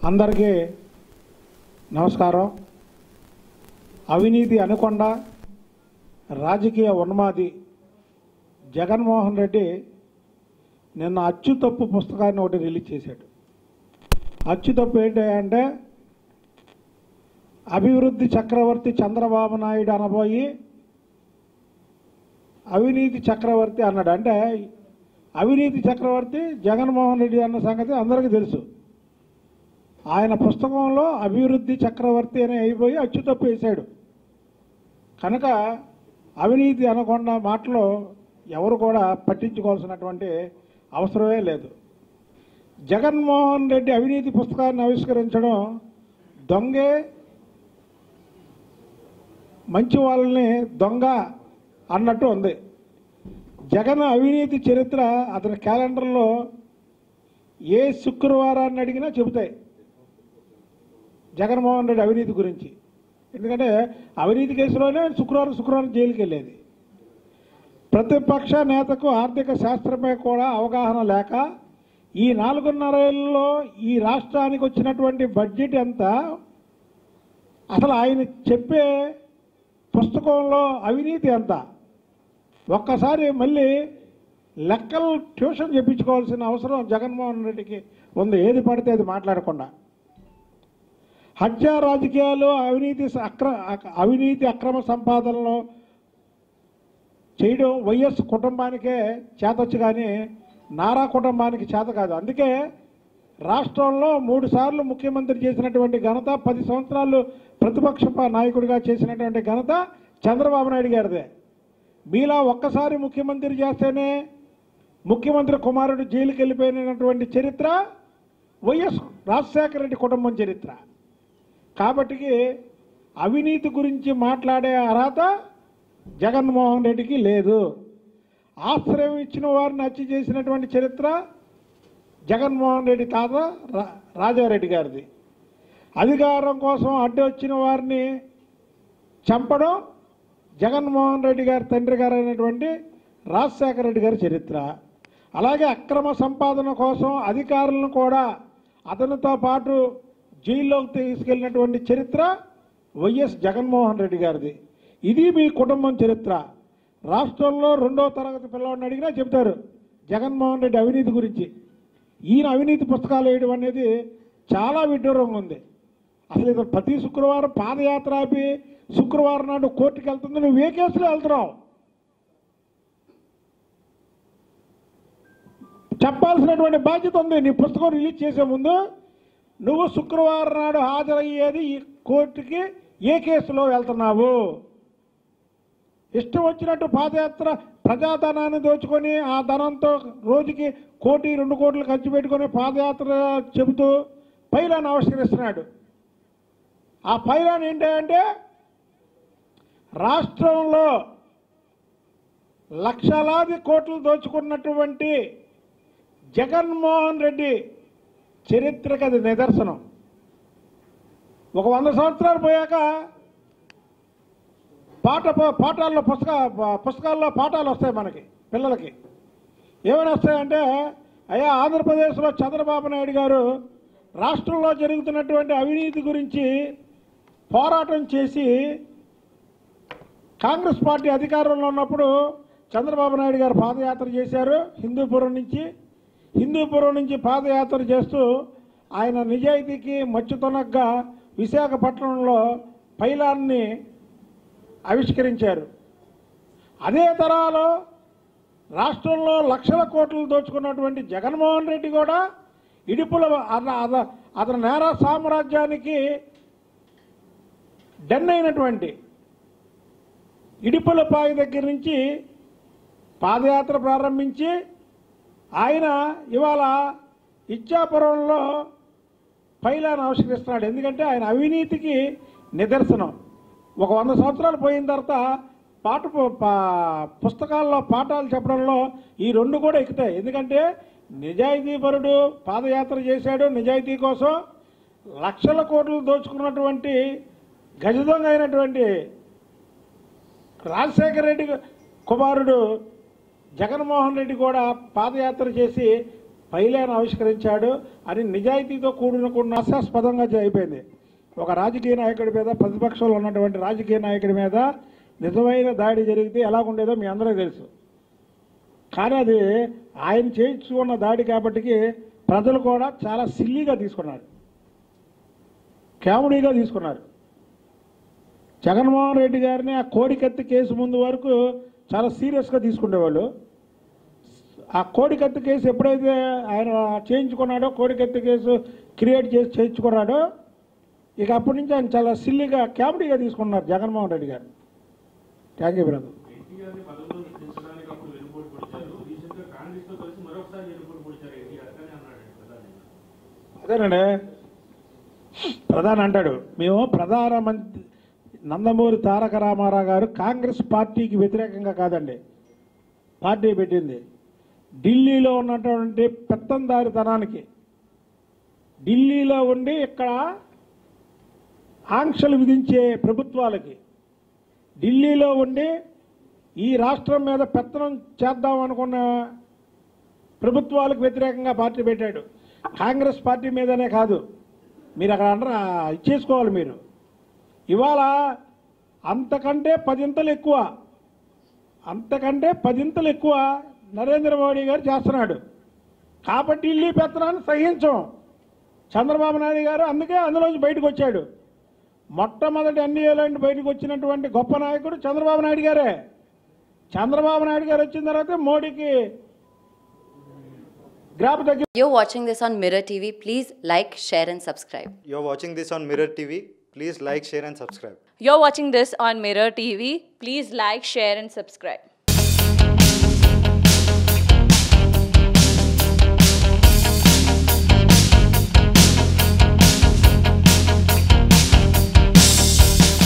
అందరికీ నమస్కారం. అవినీతి అనకొండ రాజకీయ ఉన్మాది జగన్మోహన్ రెడ్డి నిన్న అచ్చుతప్పు పుస్తకాన్ని ఒకటి రిలీజ్ చేశాడు. అచ్చుతప్పు ఏంటంటే అభివృద్ధి చక్రవర్తి చంద్రబాబు నాయుడు అనబోయి అవినీతి చక్రవర్తి అన్నాడు. అంటే అవినీతి చక్రవర్తి జగన్మోహన్ రెడ్డి అన్న సంగతి అందరికీ తెలుసు. ఆయన పుస్తకంలో అభివృద్ధి చక్రవర్తి అని అయిపోయి అచ్చుతప్పు వేశాడు. కనుక అవినీతి అనకొండ మాటలో ఎవరు కూడా పట్టించుకోవాల్సినటువంటి అవసరమే లేదు. జగన్మోహన్ రెడ్డి అవినీతి పుస్తకాన్ని ఆవిష్కరించడం దొంగే మంచి వాళ్ళని దొంగ అన్నట్టు ఉంది. జగన్ అవినీతి చరిత్ర అతని క్యాలెండర్లో ఏ శుక్రవారాన్ని అడిగినా చెబుతాయి జగన్మోహన్ రెడ్డి అవినీతి గురించి. ఎందుకంటే అవినీతి కేసులోనే శుక్రవారం జైలుకి వెళ్ళేది. ప్రతిపక్ష నేతకు ఆర్థిక శాస్త్రమే కూడా అవగాహన లేక ఈ 4.5 ఏళ్లలో ఈ రాష్ట్రానికి వచ్చినటువంటి బడ్జెట్ ఎంత, అసలు ఆయన చెప్పే పుస్తకంలో అవినీతి ఎంత, ఒక్కసారి మళ్ళీ లెక్కలు ట్యూషన్ చెప్పించుకోవాల్సిన అవసరం జగన్మోహన్ రెడ్డికి ఉంది. ఏది పడితే అది మాట్లాడకుండా హత్యా రాజకీయాలు అవినీతి అక్రమ సంపాదనలో చేయడం వైఎస్ కుటుంబానికే చేతొచ్చు, కానీ నారా కుటుంబానికి చేత కాదు. అందుకే రాష్ట్రంలో 3 సార్లు ముఖ్యమంత్రి చేసినటువంటి ఘనత, 10 సంవత్సరాలు ప్రతిపక్ష నాయకుడిగా చేసినటువంటి ఘనత చంద్రబాబు నాయుడు గారిదే. మీలా ఒక్కసారి ముఖ్యమంత్రి చేస్తేనే ముఖ్యమంత్రి కుమారుడు జైలుకి వెళ్ళిపోయినటువంటి చరిత్ర వైఎస్ రాజశేఖర రెడ్డి కుటుంబం చరిత్ర. కాబట్టి అవినీతి గురించి మాట్లాడే అర్హత జగన్మోహన్ రెడ్డికి లేదు. ఆశ్రయం ఇచ్చిన వారిని హత్య చేసినటువంటి చరిత్ర జగన్మోహన్ రెడ్డి తాత రాజారెడ్డి గారిది. అధికారం కోసం అడ్డు వచ్చిన వారిని చంపడం జగన్మోహన్ రెడ్డి గారి తండ్రి గారు అయినటువంటి రాజశేఖర రెడ్డి గారి చరిత్ర. అలాగే అక్రమ సంపాదన కోసం అధికారులను కూడా అతనితో పాటు జైల్లోకి తీసుకెళ్ళినటువంటి చరిత్ర వైఎస్ జగన్మోహన్ రెడ్డి గారిది. ఇది మీ కుటుంబం చరిత్ర. రాష్ట్రంలో 2వ తరగతి పిల్లవాడిని అడిగినా చెప్తారు జగన్మోహన్ రెడ్డి అవినీతి గురించి. ఈయన అవినీతి పుస్తకాలు వేయడం అనేది చాలా విడ్డూరంగా ఉంది. అసలు ఇది ప్రతి శుక్రవారం పాదయాత్ర ఆపి శుక్రవారం నాడు కోర్టుకు వెళ్తుంది. నువ్వు ఏ కేసులో వెళ్తున్నావు చెప్పాల్సినటువంటి బాధ్యత ఉంది. నీ పుస్తకం రిలీజ్ చేసే ముందు నువ్వు శుక్రవారం నాడు హాజరయ్యేది ఈ కోర్టుకి ఏ కేసులో వెళ్తున్నావు? ఇష్టం వచ్చినట్టు పాదయాత్ర ప్రజాధనాన్ని దోచుకొని ఆ ధనంతో రోజుకి 1 కోటి 2 కోట్లు ఖర్చు పెట్టుకొని పాదయాత్ర చెబుతూ పైలాన్ని ఆవిష్కరిస్తున్నాడు. ఆ పైలాన్ ఏంటంటే రాష్ట్రంలో లక్షలాది కోట్లు దోచుకున్నటువంటి జగన్మోహన్ రెడ్డి చరిత్రకు అది నిదర్శనం. ఒక 100 సంవత్సరాలు పోయాక పుస్తకాల్లో పాఠాలు వస్తాయి మనకి పిల్లలకి. ఏమైనా వస్తాయంటే, అయ్యా ఆంధ్రప్రదేశ్లో చంద్రబాబు నాయుడు గారు రాష్ట్రంలో జరుగుతున్నటువంటి అవినీతి గురించి పోరాటం చేసి కాంగ్రెస్ పార్టీ అధికారంలో ఉన్నప్పుడు చంద్రబాబు నాయుడు గారు పాదయాత్ర చేశారు. హిందూపురం నుంచి పాదయాత్ర చేస్తూ ఆయన నిజాయితీకి మచ్చుతొనగ్గా విశాఖపట్నంలో పైలాన్ని ఆవిష్కరించారు. అదే తరాలో రాష్ట్రంలో లక్షల కోట్లు దోచుకున్నటువంటి జగన్మోహన్ రెడ్డి కూడా ఇడుపుల అతని నేర సామ్రాజ్యానికి డెన్ అయినటువంటి ఇడుపులపాయి దగ్గర నుంచి పాదయాత్ర ప్రారంభించి ఆయన ఇవాళ ఇచ్చాపురంలో పైలాన్ని ఆవిష్కరిస్తున్నాడు. ఎందుకంటే ఆయన అవినీతికి నిదర్శనం. ఒక 100 సంవత్సరాలు పోయిన తర్వాత పుస్తకాల్లో పాఠాలు చెప్పడంలో ఈ 2 కూడా ఎక్కుతాయి. ఎందుకంటే నిజాయితీపరుడు పాదయాత్ర చేశాడు, నిజాయితీ కోసం లక్షల కోట్లు దోచుకున్నటువంటి గజదొంగ అయినటువంటి రాజశేఖర రెడ్డి కుమారుడు జగన్మోహన్ రెడ్డి కూడా పాదయాత్ర చేసి ఫైలేను ఆవిష్కరించాడు అని నిజాయితీతో కూడుకున్న హాస్యాస్పదంగా అయిపోయింది. ఒక రాజకీయ నాయకుడి మీద, ప్రతిపక్షంలో ఉన్నటువంటి రాజకీయ నాయకుడి మీద నిజమైన దాడి జరిగితే ఎలాగుండేదో మీ అందరికీ తెలుసు. కానీ అది ఆయన చేయించుకున్న దాడి కాబట్టికి ప్రజలు కూడా చాలా సిల్లీగా తీసుకున్నారు, కామెడీగా తీసుకున్నారు. జగన్మోహన్ రెడ్డి గారిని ఆ కోడికత్తి కేసు ముందు వరకు చాలా సీరియస్గా తీసుకునేవాళ్ళు. ఆ కోడికత్తి కేసు ఎప్పుడైతే ఆయన చేయించుకున్నాడో, కోడికత్తి కేసు క్రియేట్ చేసి చేయించుకున్నాడో, ఇక అప్పటి నుంచి ఆయన చాలా సిల్లీగా కామెడీగా తీసుకున్నారు జగన్మోహన్ రెడ్డి గారు. Thank you brother. అదేనండి, ప్రధాని అంటాడు మేము ప్రధానమంత్రి నందమూరి తారక రామారావు గారు కాంగ్రెస్ పార్టీకి వ్యతిరేకంగా కాదండి పార్టీ పెట్టింది, ఢిల్లీలో ఉన్నటువంటి పెత్తందారితనానికి, ఢిల్లీలో ఉండి ఇక్కడ ఆంక్షలు విధించే ప్రభుత్వాలకి, ఢిల్లీలో ఉండి ఈ రాష్ట్రం మీద పెత్తనం చేద్దాం అనుకున్న ప్రభుత్వాలకు వ్యతిరేకంగా పార్టీ పెట్టాడు. కాంగ్రెస్ పార్టీ మీదనే కాదు, మీరు అక్కడ అంటారా ఇచ్చేసుకోవాలి. మీరు ఇవాళ అంతకంటే 10 ఇంతలు ఎక్కువ నరేంద్ర మోడీ గారు చేస్తున్నాడు. కాబట్టి ఢిల్లీ పెత్తనాన్ని సహించం. చంద్రబాబు నాయుడు గారు అందుకే అందులోంచి బయటకు వచ్చాడు. మొట్టమొదటి ఎన్డీఏలో బయటకు వచ్చినటువంటి గొప్ప నాయకుడు చంద్రబాబు నాయుడు గారే. చంద్రబాబు నాయుడు గారు వచ్చిన తర్వాత మోడీకి గ్రాఫ్ తగ్గి. You're watching this on Mirror TV. Please like, share and subscribe. You're watching this on Mirror TV. Please like, share and subscribe. You're watching this on Mirror TV. Please like, share and subscribe.